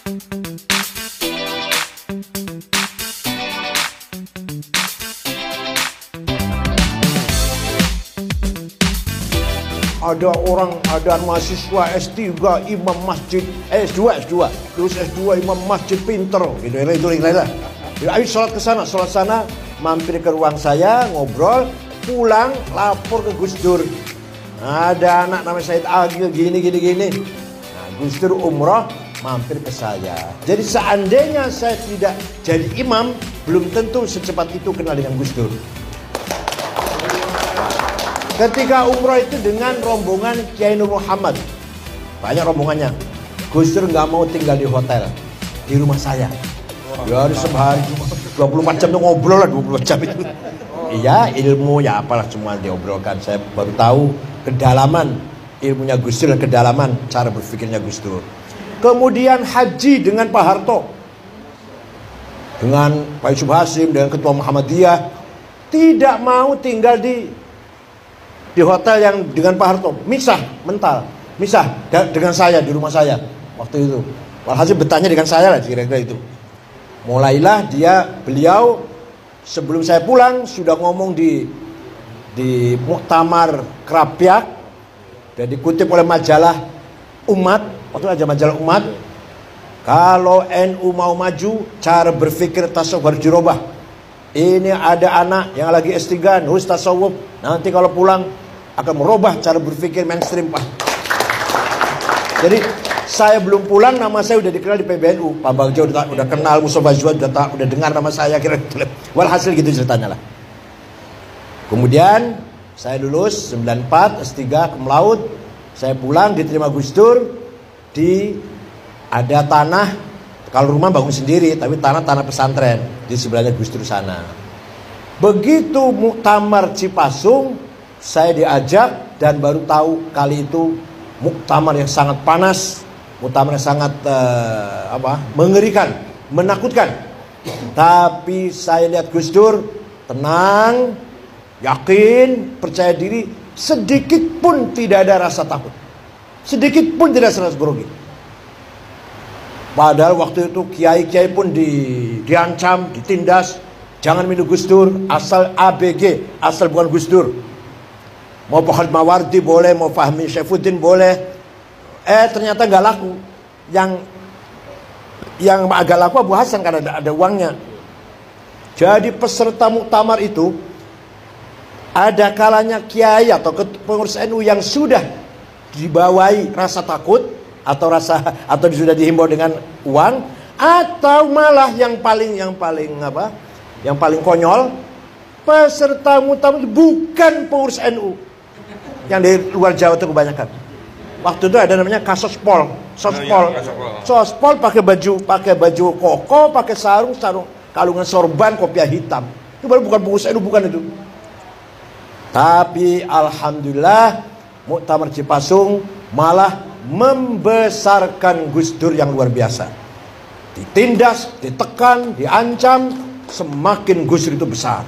Ada mahasiswa S3 imam masjid, S2 lulus S2 imam masjid pinter gitu lah. Ayo sholat ke sana, sholat sana, mampir ke ruang saya, ngobrol, pulang lapor ke Gus Dur. Ada anak namanya Said Agil gini. Nah, Gus Dur umroh mampir ke saya. Jadi seandainya saya tidak jadi imam, belum tentu secepat itu kenal dengan Gus Dur. Ketika umroh itu dengan rombongan Kiai Nur Muhammad, banyak rombongannya. Gus Dur nggak mau tinggal di hotel, di rumah saya. Ya sehari 24 jam tuh ngobrol lah, 24 jam itu. Iya, ilmu ya apalah cuma diobrolkan. Saya baru tahu kedalaman ilmunya Gus Dur dan kedalaman cara berpikirnya Gus Dur. Kemudian haji dengan Pak Harto, dengan Pak Yusuf Hasim, dengan Ketua Muhammadiyah, tidak mau tinggal di hotel yang dengan Pak Harto, misah dengan saya di rumah saya waktu itu. Walhasil bertanya dengan saya lah kira-kira itu. Mulailah beliau sebelum saya pulang sudah ngomong di muktamar Krapyak dan dikutip oleh majalah Umat, waktu aja majalah Umat, kalau NU mau maju cara berpikir tasawuf harus dirubah. Ini ada anak yang lagi S3 nulis tasawuf, nanti kalau pulang akan merubah cara berpikir mainstream, Pak. Jadi saya belum pulang, nama saya udah dikenal di PBNU. Pak Bagja udah kenal, Mustafa Zuhad udah dengar nama saya, kira-kira. Walhasil gitu ceritanya lah. Kemudian saya lulus 94 S3 cum laude. Saya pulang diterima Gus Dur ada tanah, kalau rumah bangun sendiri, tapi tanah pesantren di sebelahnya Gus Dur sana. Begitu muktamar Cipasung, saya diajak dan baru tahu kali itu muktamar yang sangat panas, muktamar yang sangat mengerikan, menakutkan. Tapi saya lihat Gus Dur tenang, yakin, percaya diri, sedikit pun tidak ada rasa takut, sedikit pun tidak ada rasa grogi. Padahal waktu itu kiai-kiai pun diancam, ditindas, jangan minum Gus Dur, asal ABG, asal bukan Gus Dur. Mau Pak Mawardi boleh, mau Fahmi Syaifuddin boleh. Ternyata nggak laku. Yang agak laku Abu Hasan karena ada uangnya. Jadi peserta muktamar itu ada kalanya kiai atau pengurus NU yang sudah dibawai rasa takut atau sudah dihimbau dengan uang, atau malah yang paling konyol, peserta muktamar bukan pengurus NU. Yang dari luar Jawa itu kebanyakan. Waktu itu ada namanya Sospol pakai baju koko, pakai sarung kalungan sorban, kopiah hitam. Itu baru bukan pengurus NU, bukan itu. Tapi alhamdulillah muktamar Cipasung malah membesarkan Gus Dur yang luar biasa. Ditindas, ditekan, diancam, semakin Gus Dur itu besar.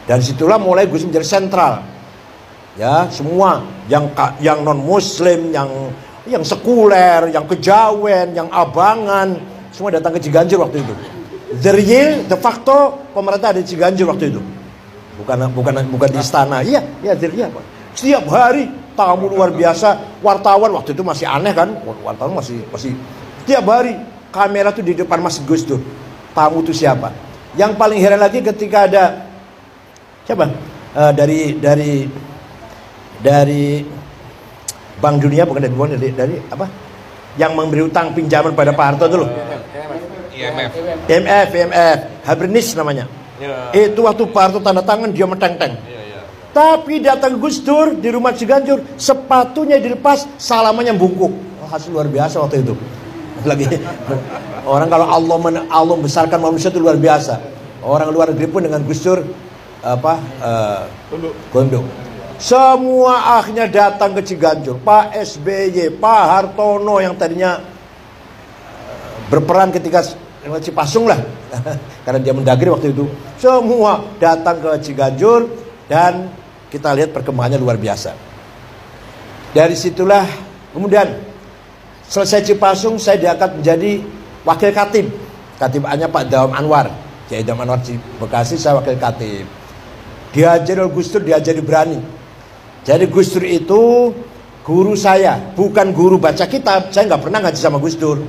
Dan situlah mulai Gus Dur menjadi sentral. Ya, semua yang non muslim, yang sekuler, yang kejawen, yang abangan, semua datang ke Ciganjur waktu itu. De facto pemerintah ada di Ciganjur waktu itu. Bukan di istana. Iya, Pak. Setiap hari tamu luar biasa, wartawan waktu itu masih aneh kan? Wartawan masih setiap hari kamera tuh di depan Masjid Gus Dur. Tamu itu siapa? Yang paling heran lagi ketika ada siapa? Dari Bank Dunia, bukan dari apa? Yang memberi utang pinjaman pada Pak Harto dulu. IMF, Habernis namanya. Itu waktu Pak Harto tanda tangan dia meteng-teng. Tapi datang Gus Dur di rumah Ciganjur, sepatunya dilepas, salamannya bungkuk. Hasil luar biasa waktu itu. Lagi orang kalau Allah membesarkan manusia itu luar biasa. Orang luar negeri pun dengan Gus Dur gondok. Semua akhirnya datang ke Ciganjur. Pak SBY, Pak Hartono yang tadinya berperan ketika Cipasung lah, karena dia mendagri waktu itu. Semua datang ke Ciganjur dan kita lihat perkembangannya luar biasa. Dari situlah kemudian selesai Cipasung saya diangkat menjadi wakil katib. Katibannya Pak Dawam Anwar. Kiai Dawam Anwar di Bekasi, saya wakil katib. Diajari oleh Gus Dur, diajari berani. Jadi Gus Dur itu guru saya, bukan guru baca kitab. Saya nggak pernah ngaji sama Gus Dur.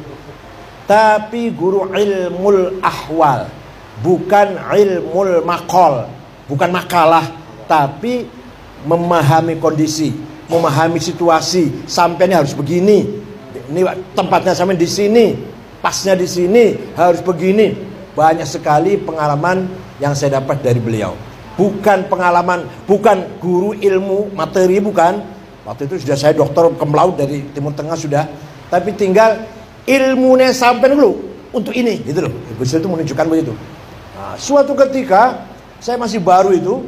Tapi guru ilmul ahwal, bukan ilmul maqal, bukan makalah, tapi memahami kondisi, memahami situasi. Sampai ini harus begini, ini tempatnya sampai di sini, pasnya di sini, harus begini. Banyak sekali pengalaman yang saya dapat dari beliau. Bukan pengalaman, bukan guru ilmu materi, bukan. Waktu itu sudah saya doktor cum laude dari Timur Tengah sudah. Tapi tinggal ilmunya sampai dulu untuk ini, gitu loh. Gus Dur itu menunjukkan begitu. Nah, suatu ketika saya masih baru itu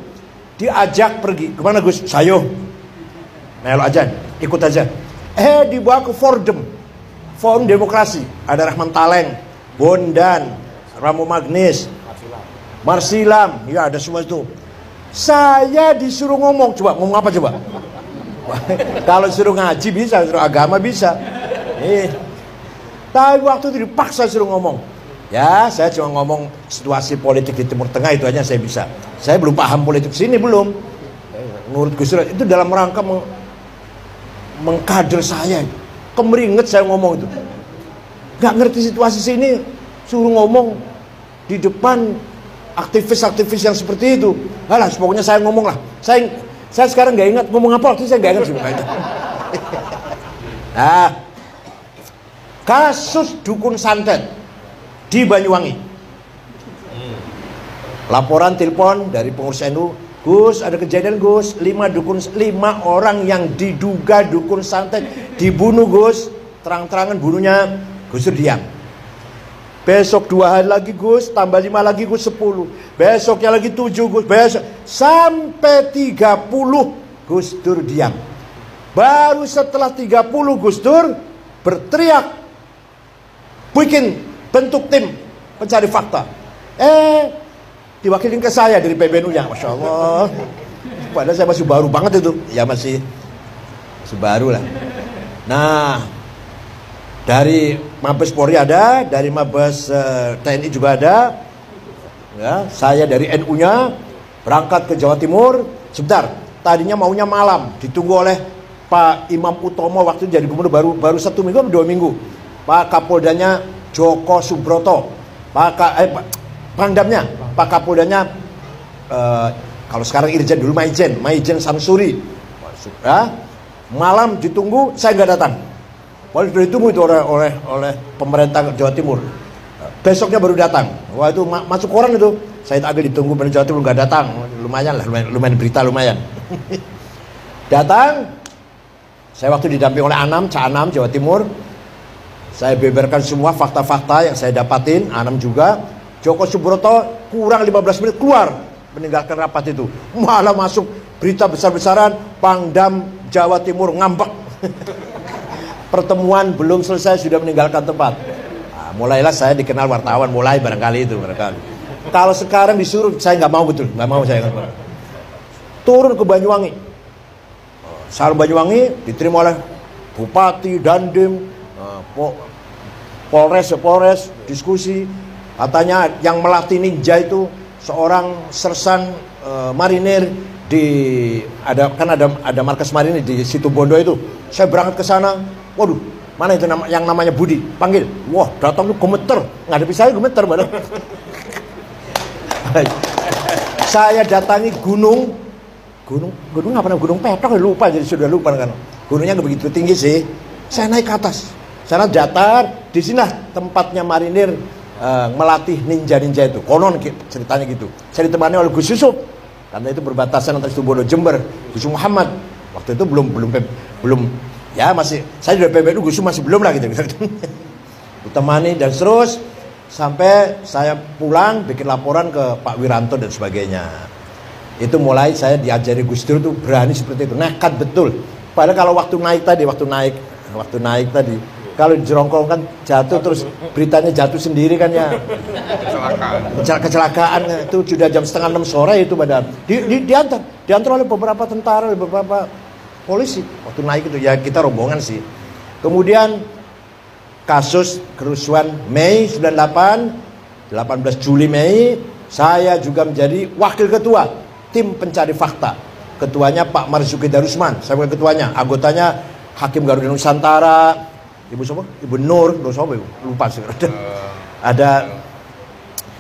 diajak pergi kemana Gus? Sayo, melo aja, ikut aja. Dibawa ke Forum Demokrasi. Ada Rahman Taleng, Bondan, Ramo Magnis, Marsilam, ya ada semua itu. Saya disuruh ngomong, coba ngomong apa coba? Kalau suruh ngaji bisa, suruh agama bisa. Tapi waktu itu dipaksa suruh ngomong. Ya, saya cuma ngomong situasi politik di Timur Tengah, itu aja saya bisa. Saya belum paham politik sini, belum. Menurut Gus Dur itu dalam rangka mengkader saya. Kemeringet saya ngomong itu. Gak ngerti situasi sini, suruh ngomong di depan aktivis-aktivis yang seperti itu. Alah, pokoknya saya ngomong lah. Saya sekarang nggak ingat ngomong apa, waktu saya nggak ingat. Nah, kasus dukun santet di Banyuwangi. Laporan telepon dari pengurus NU, Gus, ada kejadian Gus, 5 orang yang diduga dukun santet dibunuh Gus, terang-terangan bunuhnya. Gus Dur diam. Besok 2 hari lagi Gus, tambah 5 lagi Gus 10. Besoknya lagi 7 Gus, besok sampai 30 Gus Dur diam. Baru setelah 30 Gus Dur berteriak, bikin bentuk tim pencari fakta. Diwakilin ke saya dari PBNU-nya, Masya Allah. Padahal saya masih baru banget itu, ya masih baru lah. Nah, dari Mabes Polri ada, dari Mabes TNI juga ada. Ya, saya dari NU-nya berangkat ke Jawa Timur. Sebentar, tadinya maunya malam, ditunggu oleh Pak Imam Utomo waktu itu jadi gubernur baru 1 minggu atau 2 minggu. Pak Kapoldanya Joko Subroto, Pangdamnya, Pak Kapoldanya kalau sekarang Irjen dulu Maijen Samsuri. Ya, malam ditunggu, saya nggak datang. Walau sudah ditunggu itu oleh pemerintah Jawa Timur. Besoknya baru datang. Wah, itu masuk koran itu. Saya agak ditunggu pemerintah Jawa Timur nggak datang. Lumayan lah, lumayan berita lumayan. Datang. Saya waktu didamping oleh Cak Anam Jawa Timur. Saya beberkan semua fakta-fakta yang saya dapatin. Anam juga. Joko Subroto kurang 15 menit keluar meninggalkan rapat itu. Malah masuk berita besar-besaran, Pangdam Jawa Timur ngambek. Pertemuan belum selesai sudah meninggalkan tempat. Nah, mulailah saya dikenal wartawan, mulai barangkali itu barangkali. Kalau sekarang disuruh, saya nggak mau, betul nggak mau saya. Turun ke Banyuwangi. Sarung Banyuwangi diterima oleh Bupati, Dandim, Polres, diskusi. Katanya yang melatih ninja itu seorang sersan marinir ada markas marinir di Situbondo itu. Saya berangkat ke sana. Waduh, mana itu yang namanya Budi? Panggil. Wah, datang tuh gemeter. Ngadepi saya gemeter badan. Saya datangi gunung apa namanya? Gunung Petok, lupa, jadi sudah lupa kan. Gunungnya nggak begitu tinggi sih. Saya naik ke atas. Sana datar, di sini tempatnya marinir melatih ninja-ninja itu. Konon ceritanya gitu. Saya ditemani oleh Gus Yusuf. Karena itu berbatasan antara Situbondo Jember. Gus Muhammad. Waktu itu belum ya masih, saya sudah PBNU, Gus masih belum lah gitu. Ditemani dan terus sampai saya pulang bikin laporan ke Pak Wiranto dan sebagainya. Itu mulai saya diajari Gus Dur tuh berani seperti itu, nekat betul. Padahal kalau waktu naik tadi, kalau jerongkongkan jatuh terus beritanya jatuh sendiri kan ya. Kecelakaan itu sudah jam 5:30 sore itu padahal. Diantar oleh beberapa tentara, oleh beberapa polisi waktu naik itu, ya kita rombongan sih. Kemudian kasus kerusuhan Mei 98, 18 Juli Mei, saya juga menjadi wakil ketua tim pencari fakta. Ketuanya Pak Marzuki Darusman, saya bukan ketuanya. Anggotanya Hakim Garuda Nusantara, Ibu siapa? Ibu Nur siapa? Lupa sih. Ada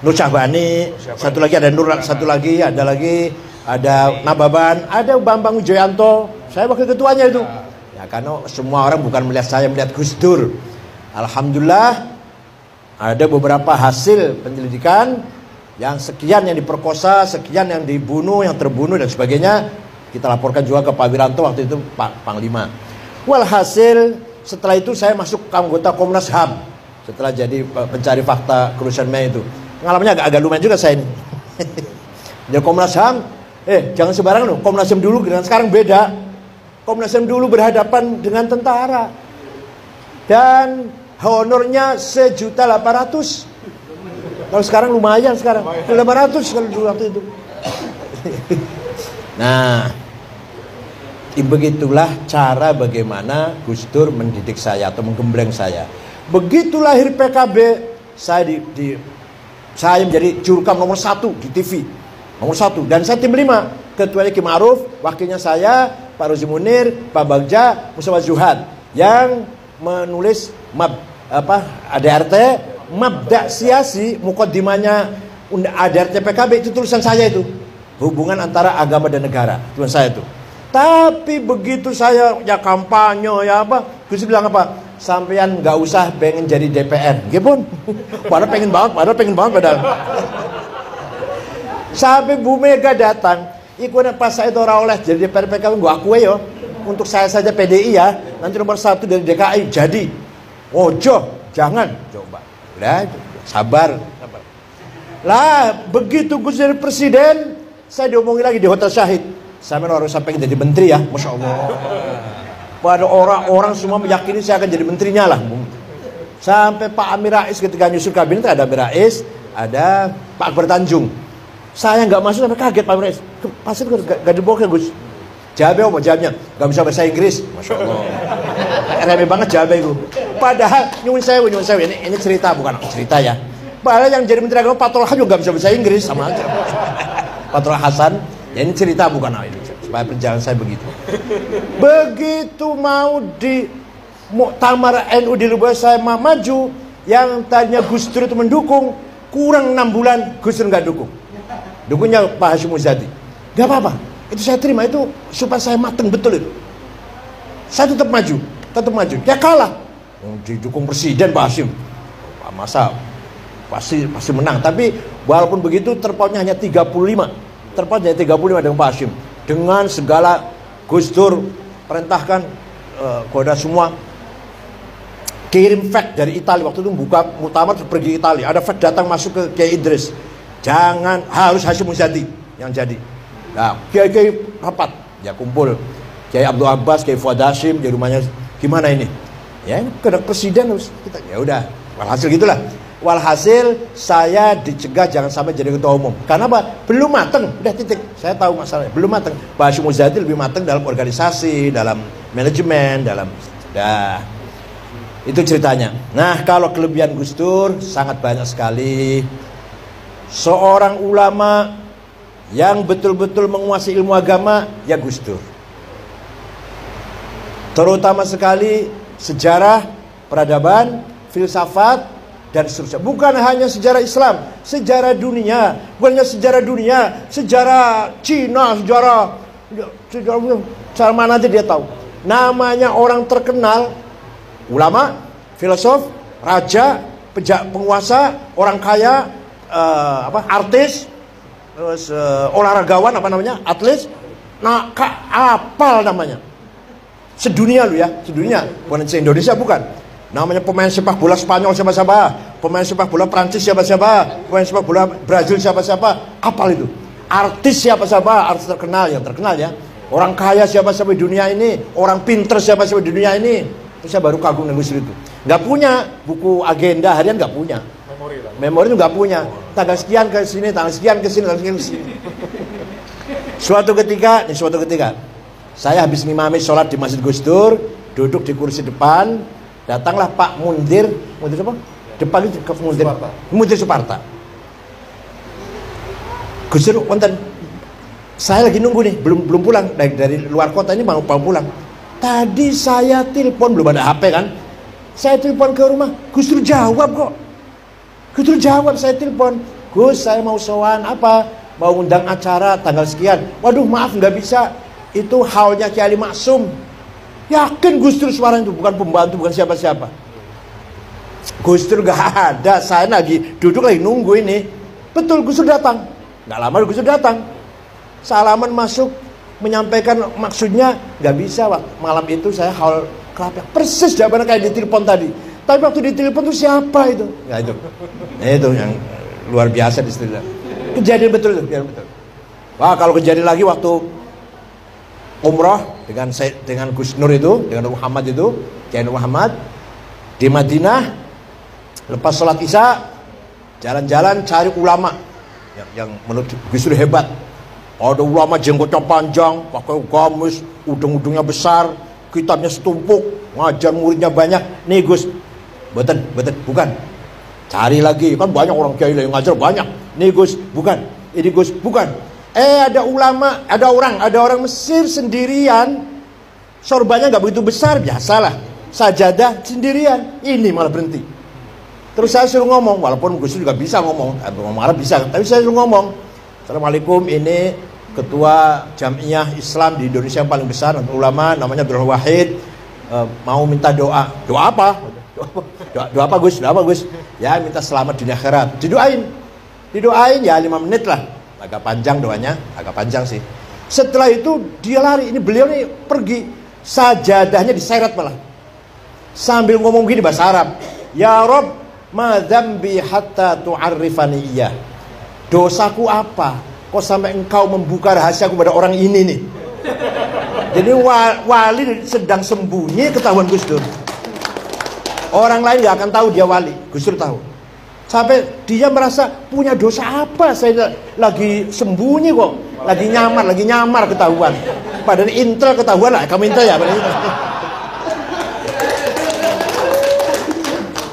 Nur Syahbani, satu lagi ada Nur, satu lagi ada Nababan, ada Bambang Wijoyanto. Saya wakil ketuanya itu. Ya karena semua orang bukan melihat saya, melihat Gus Dur. Alhamdulillah ada beberapa hasil penyelidikan yang sekian yang diperkosa, sekian yang dibunuh, yang terbunuh dan sebagainya. Kita laporkan juga ke Pak Wiranto waktu itu, Pak Panglima. Walhasil setelah itu saya masuk ke anggota Komnas HAM setelah jadi pencari fakta kerusuhan Mei itu. Pengalamannya agak lumayan juga saya ini. Jadi Komnas HAM, jangan sembarangan loh. Komnas HAM dulu dengan sekarang beda. Komnas HAM dulu berhadapan dengan tentara dan honornya 1.800.000. Kalau sekarang lumayan sekarang 500 kalau dulu waktu itu. Nah, begitulah cara bagaimana Gus Dur mendidik saya atau menggembleng saya. Begitu lahir PKB, saya menjadi jurkam nomor 1 di TV, nomor 1, dan saya tim 5. Ketuanya Ki Ma'ruf, wakilnya saya, Pak Rozi Munir, Pak Bagja, Mustafa Zuhad, yang menulis ADRT, Mabda' Siasi, mukaddimahnya ADRT PKB, itu tulisan saya itu. Hubungan antara agama dan negara, tulisan saya itu. Tapi begitu saya ya kampanye ya apa, Gus bilang apa? Sampean nggak usah pengen jadi DPR, gimana? Padahal pengen banget. Sampai Bu Mega datang, ikut pas saya itu orang oleh jadi DPR PKB, gua akui yo. Untuk saya saja PDI ya, nanti nomor 1 dari DKI jadi. Ojo, jangan coba. Udah, sabar. Lah, begitu Gus jadi presiden, saya diomongin lagi di Hotel Syahid. Saya harus sampai jadi menteri ya, Masya Allah. Pada orang-orang semua meyakini saya akan jadi menterinya lah. Sampai Pak Amir Rais ketika nyusul kabinet, ada Amir Rais, ada Pak Akbar Tanjung. Saya nggak masuk sampai kaget Pak Amir Rais. Pasti gak dibawa Gus. Jawabnya nggak bisa bahasa Inggris, Masya Allah. Remeh banget jawabnya itu. Padahal nyuwun sewu ini cerita bukan cerita ya. Padahal yang jadi menteri agama Pak Tolha juga nggak bisa bahasa Inggris, sama aja. Pak Tolha Hasan. Ya ini cerita bukan ini, supaya perjalanan saya begitu. Begitu mau di Muktamar NU di Lubuk saya maju, yang tadinya Gus Dur itu mendukung, kurang 6 bulan Gus Dur nggak dukung. Dukungnya Pak Hashim Muzadi. Gak apa-apa, itu saya terima, itu supaya saya mateng betul itu. Saya tetap maju. Ya kalah. Didukung presiden Pak Hashim. Masa pasti menang. Tapi walaupun begitu terpautnya hanya 35. Terpautnya 35 dengan Pak Hashim. Dengan segala Gus Dur perintahkan kepada semua kirim fax dari Italia. Waktu itu buka muktamar pergi Italia. Ada fax datang masuk ke Kiai Idris. Jangan, harus Hashim Muzadi yang jadi. Nah, Kiai rapat. Ya kumpul. Kiai Abdul Abbas, Kiai Fuad Hashim di rumahnya. Gimana ini? Ya ini kena presiden harus kita. Ya udah, walhasil gitulah. Walhasil saya dicegah jangan sampai jadi ketua umum. Karena apa? Belum mateng. Udah titik. Saya tahu masalahnya. Belum mateng. Pak Hashim Muzadi lebih mateng dalam organisasi, dalam manajemen, dalam. Dah. Itu ceritanya. Nah, kalau kelebihan Gus Dur sangat banyak sekali. Seorang ulama yang betul-betul menguasai ilmu agama ya Gus Dur. Terutama sekali sejarah, peradaban, filsafat, dan seterusnya. Bukan hanya sejarah Islam, sejarah dunia. Bukan hanya sejarah dunia, sejarah Cina, sejarah mana aja dia tahu. Namanya orang terkenal, ulama, filosof, raja, penguasa, orang kaya, artis, terus olahragawan atlet. Nah, apal namanya. Sedunia lu ya, sedunia. Bukan se-Indonesia bukan. Namanya pemain sepak bola Spanyol siapa-siapa, pemain sepak bola Prancis siapa-siapa, pemain sepak bola Brazil siapa-siapa, apal itu. Artis siapa-siapa, artis terkenal yang terkenal ya. Orang kaya siapa-siapa di dunia ini, orang pinter siapa-siapa di dunia ini. Terus saya baru kagum dengan Gus Dur itu. Nggak punya buku agenda harian, nggak punya. Memori itu nggak punya. Tanggal sekian ke sini, tanggal sekian ke sini, tanggal sekian ke sini. Suatu ketika, saya habis ngimami sholat di Masjid Gus Dur, duduk di kursi depan. Datanglah Pak Mundir apa? Depan itu ke Mundir Suparta. Gus Dur wonten, saya lagi nunggu nih, belum pulang dari luar kota ini, mau pulang. Tadi saya telepon, belum ada HP kan? Saya telepon ke rumah, Gus Dur jawab kok. Gus Dur jawab, saya telepon, Gus saya mau sowan apa? Mau undang acara tanggal sekian. Waduh maaf nggak bisa, itu haulnya Kiai Ali Maksum. Yakin Gus Dur suaranya itu bukan pembantu, bukan siapa-siapa. Gus Dur gak ada, saya lagi duduk lagi nunggu ini. Betul Gus Dur datang. Gak lama Gus Dur datang. Salaman masuk, menyampaikan maksudnya, gak bisa malam itu saya haul kelapa. Persis jawabannya kayak ditelepon tadi. Tapi waktu ditelepon itu siapa itu? Nah itu yang luar biasa di situ. Kejadian betul itu, kejadian betul. Wah kalau kejadian lagi waktu umroh dengan Gus Nur itu, dengan Muhammad itu, Kiai Muhammad di Madinah, lepas sholat Isya, jalan-jalan cari ulama yang menurut Gus Dur hebat. Ada ulama jenggotnya panjang, pakai gamis, udung-udungnya besar, kitabnya setumpuk, ngajar muridnya banyak. Nih Gus, betul, bukan. Cari lagi, kan banyak orang kiai yang ngajar banyak. Nih Gus, bukan. Ini Gus, bukan. Ada ulama, ada orang Mesir sendirian, sorbannya nggak begitu besar, biasalah, sajadah sendirian, ini malah berhenti. Terus saya suruh ngomong, walaupun Gus juga bisa ngomong Arab bisa, tapi saya suruh ngomong, Assalamualaikum, ini ketua Jamiah Islam di Indonesia yang paling besar, ulama, namanya Abdul Wahid, mau minta doa. Doa apa? Doa apa Gus? Ya minta selamat dunia akhirat. Didoain ya 5 menit lah. Agak panjang doanya, agak panjang sih. Setelah itu dia lari, ini beliau nih pergi, sajadahnya diseret malah. Sambil ngomong gini bahasa Arab, Ya Rob, ma dzambi hatta tu'arrifani iyyah. Dosaku apa? Kok sampai engkau membuka rahasiaku pada orang ini nih? Jadi wali sedang sembunyi ketahuan Gus Dur. Orang lain gak akan tahu dia wali, Gus Dur tahu. Sampai dia merasa punya dosa apa, saya lagi sembunyi kok, lagi nyamar ketahuan. Padahal intel ketahuan lah, kamu intel ya.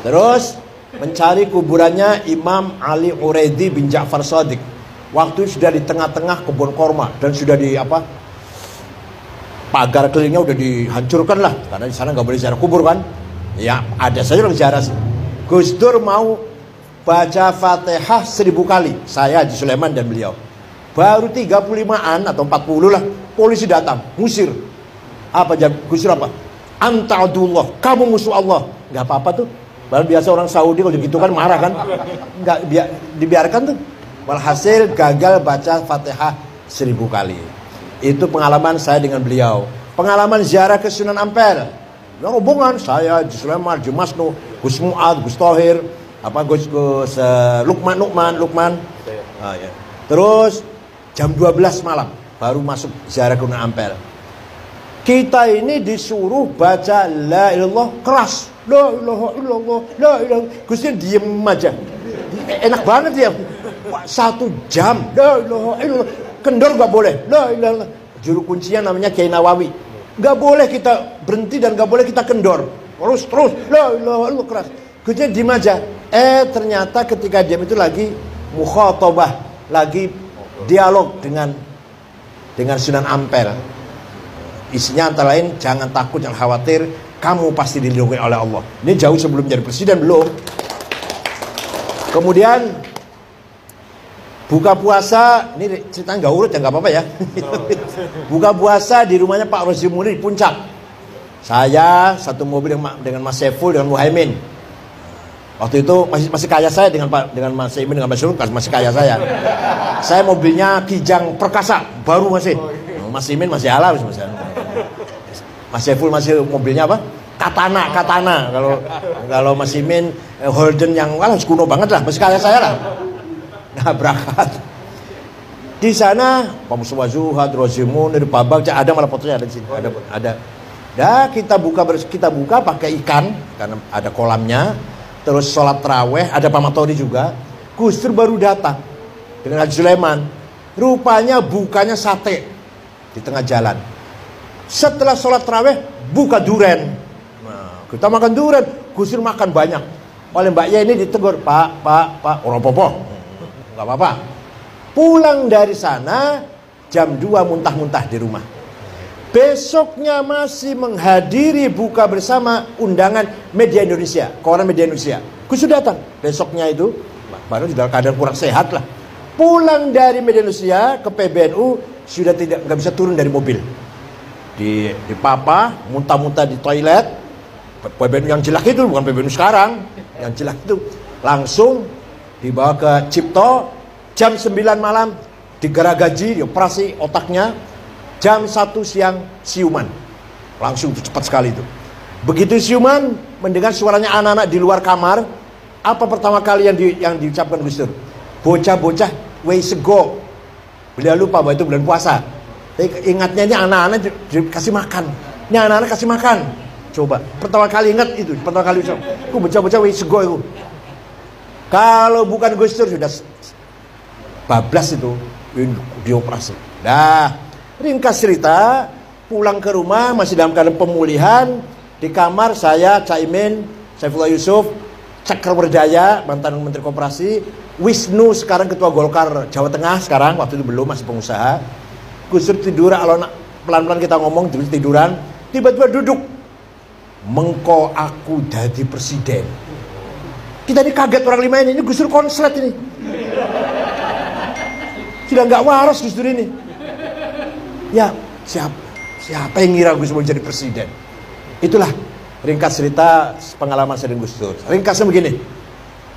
Terus mencari kuburannya Imam Ali Uraidi bin Ja'far Shadiq. Waktu sudah di tengah-tengah kebun korma dan sudah di pagar kelilingnya udah dihancurkan lah, karena di sana nggak boleh ziarah kubur kan. Ya ada saja orang ziarah. Gus Dur mau baca Fatihah 1000 kali, saya Haji Sulaiman dan beliau. Baru 35-an atau 40 lah, polisi datang, ngusir. Apa Gus Dur apa? Anta'adullah, kamu musuh Allah. Gak apa-apa tuh. Baru biasa orang Saudi kalau gitu kan marah kan. Gak dibiarkan tuh. Walhasil gagal baca Fatihah 1000 kali. Itu pengalaman saya dengan beliau. Pengalaman ziarah ke Sunan Ampel. Yang hubungan saya Haji Sulaiman, Haji Masnu, Gus Mu'ad, Gus Thohir, Gus Lukman. Ya. Terus jam 12 malam baru masuk ziarah ke Sunan Ampel. Kita ini disuruh baca la ilallah keras, la ilaha illallah, la ilaha. Gusnya diem aja, enak banget dia. 1 jam la ilaha illallah, kendor gak boleh, la ilaha. Juru kuncinya namanya Kiai Nawawi, gak boleh kita berhenti dan gak boleh kita kendor, terus la ilaha illallah keras. Gusnya diem aja. Ternyata ketika diam itu lagi mukhatabah, lagi dialog dengan Sunan Ampel. Isinya antara lain, jangan takut, jangan khawatir, kamu pasti dilindungi oleh Allah. Ini jauh sebelum jadi presiden belum. Kemudian buka puasa, ini ceritanya nggak urut ya, nggak apa-apa ya. Buka puasa di rumahnya Pak Rozimuni di Puncak. Saya satu mobil dengan Mas Saiful, dengan Muhaimin. Waktu itu masih kaya saya dengan Mas Imin, dengan Mas Sulung, masih kaya saya. Saya mobilnya Kijang Perkasa, baru masih. Mas Imin masih ala, masih. Mas Saiful masih mobilnya apa? Katana. Kalau Mas Imin Holden yang kuno banget lah, masih kaya saya lah. Nah berangkat. Di sana Pak Mustafa Zuhad, Rozimun, dari Pabak, ada malah fotonya ada di sini. Ada. Dah kita buka pakai ikan karena ada kolamnya. Terus sholat taraweh, ada Pak Matori juga. Gus Dur baru datang dengan Haji Sulaiman. Rupanya bukanya sate di tengah jalan. Setelah sholat taraweh buka duren. Nah, Kita makan durian, Gus Dur makan banyak. Oleh Mbak Yeni ditegur, Pak, orang popo, nggak apa-apa. Pulang dari sana jam 2 muntah-muntah di rumah. Besoknya masih menghadiri buka bersama undangan media Indonesia, koran media Indonesia. Gus Dur datang besoknya itu, baru sudah keadaan kurang sehat lah. Pulang dari media Indonesia ke PBNU sudah nggak bisa turun dari mobil. Di papa, muntah-muntah di toilet. PBNU yang jelek itu bukan PBNU sekarang, yang jelek itu langsung dibawa ke Cipto. Jam 9 malam digeragaji, dioperasi otaknya. Jam 1 siang siuman. Langsung cepat sekali itu. Begitu siuman, mendengar suaranya anak-anak di luar kamar. Apa pertama kali yang diucapkan Gus Dur? Bocah-bocah weisego. Beliau lupa bahwa itu bulan puasa. Tapi ingatnya ini anak-anak dikasih makan. Ini anak-anak kasih makan. Coba, pertama kali ingat itu. Pertama kali ucap. Bocah-bocah weisego itu. Kalau bukan Gus Dur sudah bablas itu dioperasi. Nah, ringkas cerita, pulang ke rumah masih dalam keadaan pemulihan. Di kamar saya, Caimin, Saifullah Yusuf, Cakra Berdaya, mantan Menteri Koperasi, Wisnu sekarang Ketua Golkar Jawa Tengah sekarang, waktu itu belum, masih pengusaha. Gus Dur tiduran, kalau pelan-pelan kita ngomong tiduran, tiba-tiba duduk. Mengko aku jadi presiden. Kita ini kaget orang lima ini Gus Dur konslet ini. Sudah nggak waras Gus Dur ini. Ya, siapa yang ngira Gus Dur mau jadi presiden? Itulah ringkas cerita pengalaman saya dengan Gus Dur. Ringkasnya begini.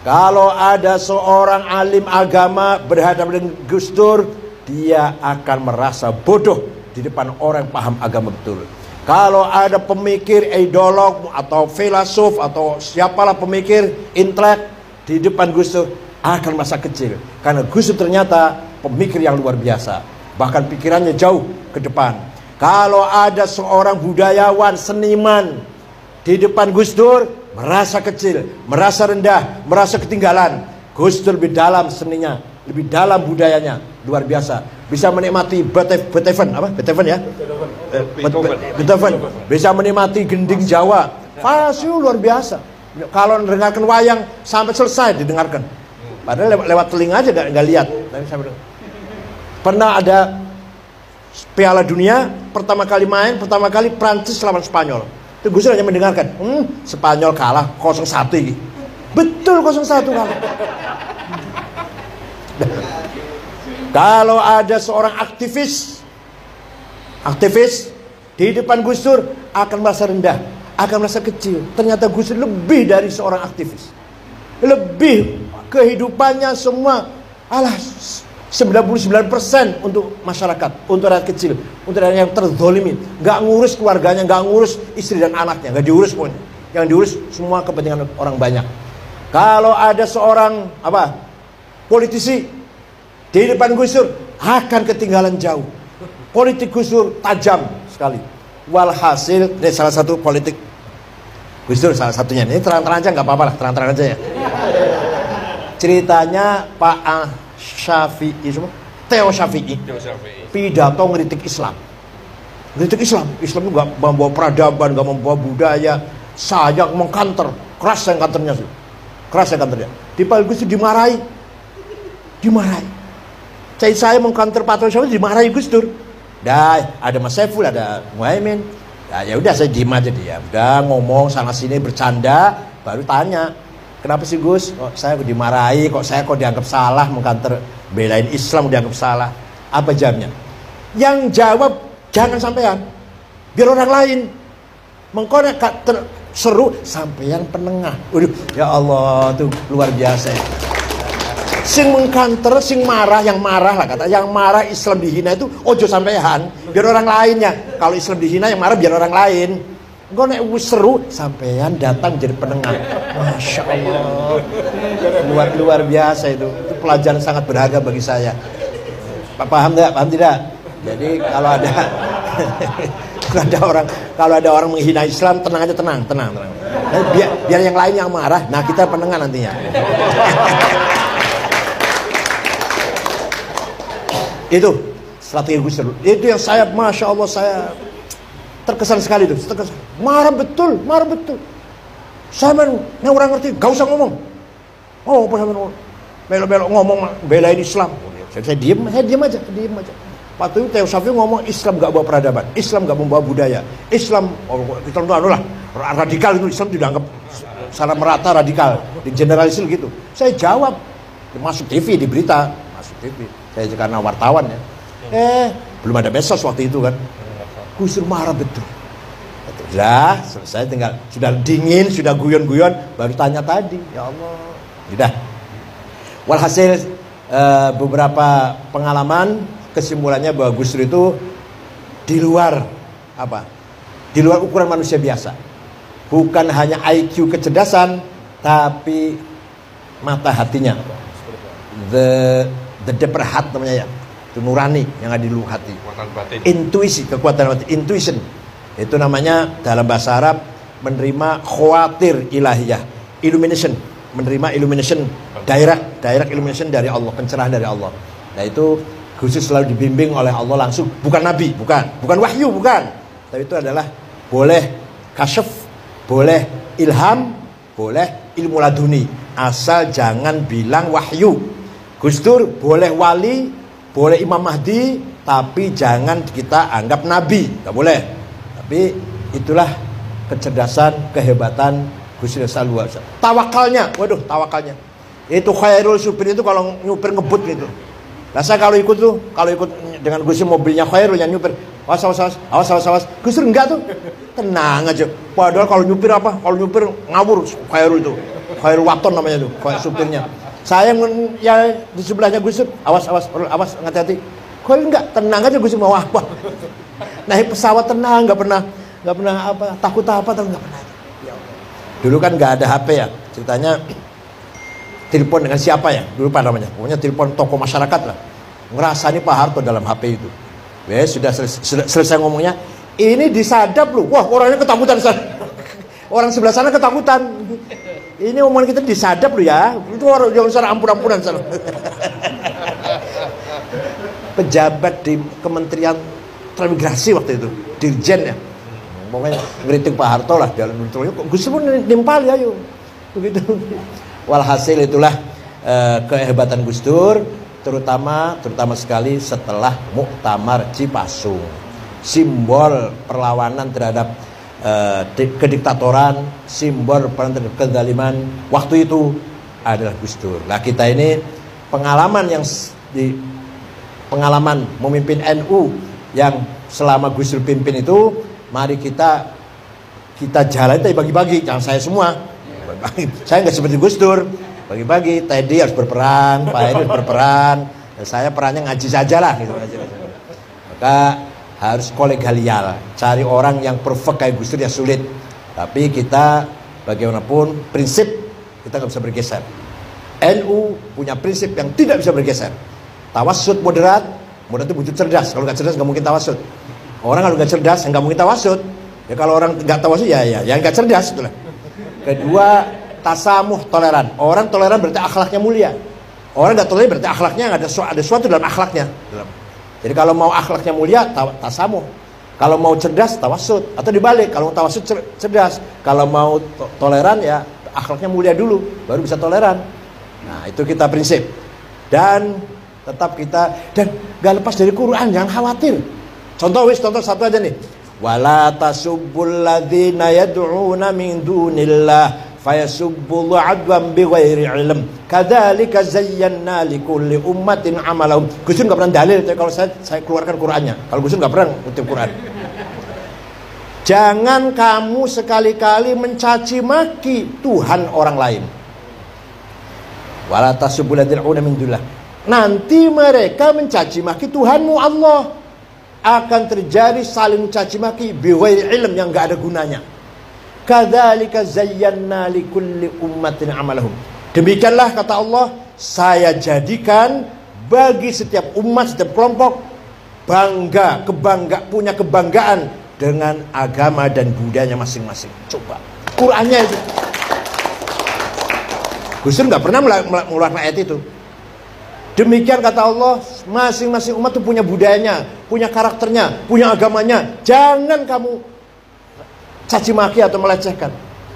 Kalau ada seorang alim agama berhadapan dengan Gus Dur, dia akan merasa bodoh di depan orang yang paham agama betul. Kalau ada pemikir, ideolog atau filosof atau siapalah pemikir, intelek di depan Gus Dur akan merasa kecil. Karena Gus Dur ternyata pemikir yang luar biasa. Bahkan pikirannya jauh ke depan. Kalau ada seorang budayawan, seniman di depan Gus Dur, merasa kecil, merasa rendah, merasa ketinggalan. Gus Dur lebih dalam seninya, lebih dalam budayanya, luar biasa. Bisa menikmati Beethoven, apa? Beethoven ya? Beethoven. Bisa menikmati gending Jawa. Fasih luar biasa. Kalau mendengarkan wayang sampai selesai didengarkan. Padahal lewat telinga aja nggak lihat. Pernah ada Piala Dunia, pertama kali main, pertama kali Prancis lawan Spanyol. Itu Gus Dur hanya mendengarkan, Spanyol kalah 0-1 ini. Betul 0-1 kalah. Kalau ada seorang aktivis di depan Gus Dur akan merasa rendah, akan merasa kecil. Ternyata Gus Dur lebih dari seorang aktivis. Lebih kehidupannya semua 99% untuk masyarakat, untuk rakyat kecil, untuk rakyat yang terzolimi. Nggak ngurus keluarganya, nggak ngurus istri dan anaknya, nggak diurus pokoknya. Yang diurus semua kepentingan orang banyak. Kalau ada seorang politisi di depan Gus Dur akan ketinggalan jauh. Politik Gus Dur tajam sekali. Walhasil, ini salah satu politik Gus Dur salah satunya. Ini terang-terang aja nggak apa-apa lah, terang-terang aja ya. Ceritanya Pak Syafi'i, Theo Syafi'i, pidato ngeritik Islam. Ngeritik Islam itu nggak membawa peradaban, nggak membawa budaya. Saya mengkanter, keras yang kanternya sih, keras yang kanternya. Di Pak Gus Dur dimarahi. Saya mengkanter Pak Theo Syafi'i dimarahi Gus Dur. Dah ada Mas Saiful, ada Muhaimin. Ya udah saya diem aja dia. Udah ngomong sana sini bercanda, baru tanya. Kenapa sih Gus? Kok saya dimarahi, kok dianggap salah, mengkanter belain Islam dianggap salah. Apa jawabnya? Yang jawab jangan sampean, biar orang lain. Mengkonek seru sampean penengah. Waduh, ya Allah tuh luar biasa. Sing mengkanter, sing marah, yang marah lah kata, yang marah Islam dihina itu ojo sampean, biar orang lainnya. Kalau Islam dihina yang marah biar orang lain. Gue nek seru sampean datang jadi penengah. Masya Allah, luar biasa itu pelajaran sangat berharga bagi saya. Paham tidak? Paham tidak? Jadi kalau ada orang menghina Islam, tenang aja, tenang. Biar yang lain yang marah. Nah kita penengah nantinya. Itu strategi Gus Dur. Itu yang saya, Masya Allah, saya terkesan sekali itu. Marah betul. Sampean nek ora ngerti gak usah ngomong. Oh, apa sampean belok-belok ngomong belain Islam. Saya diam aja. Waktu itu Theo Safi ngomong Islam gak bawa peradaban, Islam gak membawa budaya, Islam itu lah radikal, itu Islam dianggap secara merata radikal, di generalisir gitu. Saya jawab, masuk TV, di berita, masuk TV. Saya karena wartawan ya. Belum ada medsos waktu itu kan. Gus Dur marah betul. Sudah selesai, tinggal sudah dingin, sudah guyon-guyon, baru tanya tadi. Ya Allah. Sudah. Walhasil beberapa pengalaman, kesimpulannya bahwa Gus Dur itu di luar apa? Di luar ukuran manusia biasa. Bukan hanya IQ kecerdasan, tapi mata hatinya. The deeper heart namanya ya. Itu nurani yang ada di lubuk hati. Intuisi, kekuatan hati, intuition. Itu namanya dalam bahasa Arab menerima khawatir ilahiyah, illumination, menerima illumination, direct illumination dari Allah, pencerahan dari Allah. Nah itu khusus selalu dibimbing oleh Allah langsung, bukan nabi, bukan wahyu, bukan. Tapi itu adalah boleh kasyaf, boleh ilham, boleh ilmu laduni, asal jangan bilang wahyu. Gus Dur boleh wali, boleh Imam Mahdi, tapi jangan kita anggap nabi, nggak boleh. Tapi itulah kecerdasan, kehebatan Gus Dur Salwa. Tawakalnya, waduh tawakalnya. Itu khairul supir itu kalau nyupir ngebut gitu. Nah saya kalau ikut dengan Gus Dur mobilnya khairul yang nyupir, awas. Gus Dur enggak tuh, tenang aja. Padahal kalau nyupir ngawur khairul itu, khairul waton namanya tuh, supirnya. Saya ya di sebelahnya Gus Dur, awas, hati-hati. Kok enggak, tenang aja Gus Dur mau apa. Naik pesawat tenang, nggak pernah apa takut apa, nggak pernah. Dulu kan nggak ada HP ya, ceritanya telepon dengan siapa ya, dulu apa namanya, pokoknya telepon tokoh masyarakat lah. Ngerasani Pak Harto dalam HP itu. Sudah selesai ngomongnya, ini disadap loh, wah orangnya ketakutan sana. Orang sebelah sana ketakutan. Ini omongan kita disadap loh ya. Itu orang jangan sana ampun-ampunan sana. Pejabat di Kementerian Transmigrasi waktu itu, Dirjen ya. Pokoknya ngeritik Pak Harto lah dalam intronya. Gus Dur nimpal ya yuk. Begitu. Walhasil itulah kehebatan Gus Dur, terutama sekali setelah Muktamar Cipasung. Simbol perlawanan terhadap kediktatoran, simbol perlawanan terhadap kezaliman waktu itu adalah Gus Dur. Nah kita ini pengalaman memimpin NU yang selama Gus Dur pimpin itu, mari kita jalan itu bagi-bagi, jangan saya semua. Saya nggak seperti Gus Dur, bagi-bagi. Teddy harus berperan, Pak Edi harus berperan, saya perannya ngaji saja lah gitu. Maka harus kolegial, cari orang yang perfect kayak Gus Dur ya sulit. Tapi kita bagaimanapun prinsip kita nggak bisa bergeser. NU punya prinsip yang tidak bisa bergeser. Tawassut moderat itu butuh cerdas. Kalau nggak cerdas nggak mungkin tawassut. Orang kalau nggak cerdas nggak mungkin tawassut. Ya kalau orang nggak tawassut ya nggak cerdas itulah. Kedua, tasamuh, toleran. Orang toleran berarti akhlaknya mulia. Orang nggak toleran berarti akhlaknya ada sesuatu dalam akhlaknya. Jadi kalau mau akhlaknya mulia, tasamuh. Kalau mau cerdas, tawassut. Atau dibalik, kalau mau tawassut cerdas. Kalau mau toleran ya akhlaknya mulia dulu, baru bisa toleran. Nah itu kita prinsip. Dan tetap kita, dan gak lepas dari Quran, jangan khawatir. Contoh satu aja nih. Wala tasubbul ladzina yad'una min dunillah fayasubbul adwan bighairi ilm kadzalika zayyana likulli ummatin amalahum. Gus Dur enggak pernah dalil, kalau saya keluarkan Qur'annya. Kalau Gus Dur enggak pernah ngutip Quran. Jangan kamu sekali-kali mencaci maki Tuhan orang lain. Wala tasubbul ladzina yad'una min dunillah. Nanti mereka mencaci maki Tuhanmu Allah. Akan terjadi saling caci maki bighairi ilm yang enggak ada gunanya. Kadzalika zayyana likulli ummatin amalahum. Demikianlah kata Allah, saya jadikan bagi setiap umat, setiap kelompok punya kebanggaan dengan agama dan budayanya masing-masing. Coba Qur'annya itu. Gus Dur enggak pernah mengeluarkan ayat itu. Demikian kata Allah, masing-masing umat itu punya budayanya, punya karakternya, punya agamanya. Jangan kamu caci maki atau melecehkan.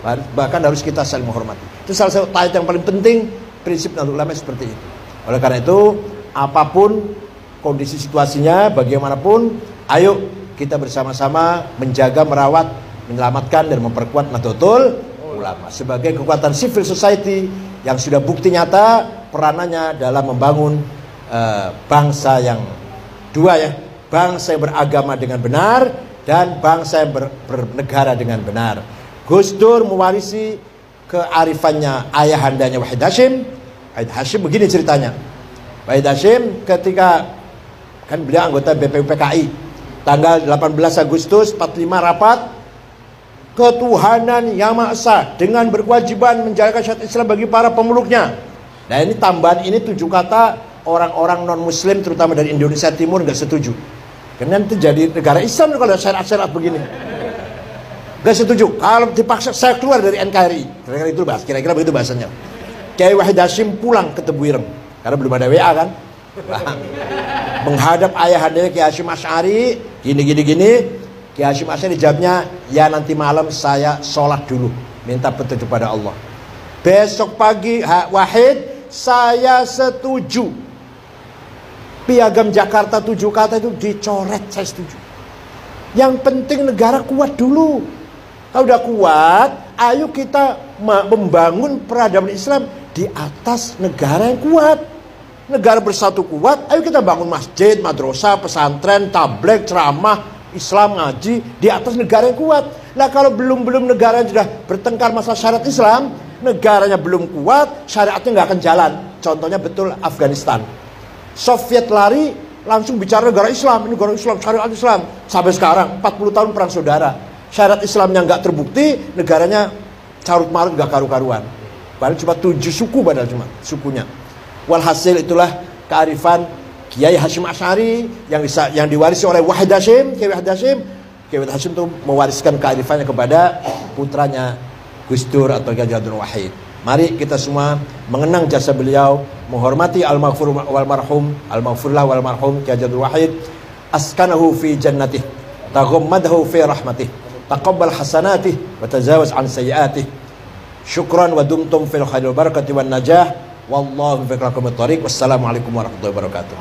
Bahkan harus kita saling menghormati. Itu salah satu ayat yang paling penting, prinsip Nahdlatul Ulama seperti itu. Oleh karena itu, apapun kondisi situasinya, bagaimanapun, ayo kita bersama-sama menjaga, merawat, menyelamatkan dan memperkuat Nahdlatul Ulama sebagai kekuatan civil society yang sudah bukti nyata peranannya dalam membangun bangsa yang dua ya, bangsa yang beragama dengan benar dan bangsa yang bernegara dengan benar. Gus Dur mewarisi kearifannya ayahandanya Wahid Hasyim. Wahid Hasyim begini ceritanya. Wahid Hasyim ketika kan beliau anggota BPUPKI, tanggal 18 Agustus 45 rapat ketuhanan yang Maha Esa dengan berkewajiban menjalankan syariat Islam bagi para pemeluknya. Nah ini tambahan ini 7 kata orang-orang non muslim terutama dari Indonesia Timur nggak setuju. Karena nanti jadi negara Islam kalau syariat-syariat begini. Gak setuju. Kalau dipaksa saya keluar dari NKRI. Kira-kira begitu bahasanya. Kiai Wahid Hasyim pulang ke Tebuireng karena belum ada WA kan. Menghadap ayahandanya Kiai Hasyim Asy'ari, gini. Kiai Hasyim Asy'ari jawabnya, ya nanti malam saya sholat dulu, minta petunjuk pada Allah. Besok pagi Wahid, saya setuju. Piagam Jakarta 7 kata itu dicoret, saya setuju. Yang penting negara kuat dulu. Kalau udah kuat, ayo kita membangun peradaban Islam di atas negara yang kuat. Negara bersatu kuat, ayo kita bangun masjid, madrasah, pesantren, tabligh, ceramah, Islam, ngaji di atas negara yang kuat. Nah kalau belum negara yang sudah bertengkar masalah syariat Islam, negaranya belum kuat, syariatnya nggak akan jalan. Contohnya betul Afghanistan. Soviet lari, langsung bicara negara Islam, ini negara Islam, syariat Islam. Sampai sekarang 40 tahun perang saudara. Syariat Islamnya nggak terbukti, negaranya carut marut nggak karu-karuan. Padahal cuma 7 suku padahal cuma sukunya. Walhasil itulah kearifan Kiai Hasyim Asy'ari yang diwarisi oleh Wahid Hasyim. Kiai Wahid Hasyim itu mewariskan kearifannya kepada putranya Gus Dur atau Kiai Abdul Wahid. Mari kita semua mengenang jasa beliau, menghormati al-maghfur wal marhum, al-maghfurlah wal marhum Kiai Abdul Wahid. Askanahu fi jannatih, taghammadahu fi rahmatih, taqabbal hasanatih wa tajawaz an sayyiatih. Syukran wa dumtum fil khairil barakati wan najah. Wallahu fi aqwamit thariq. Wassalamualaikum warahmatullahi wabarakatuh.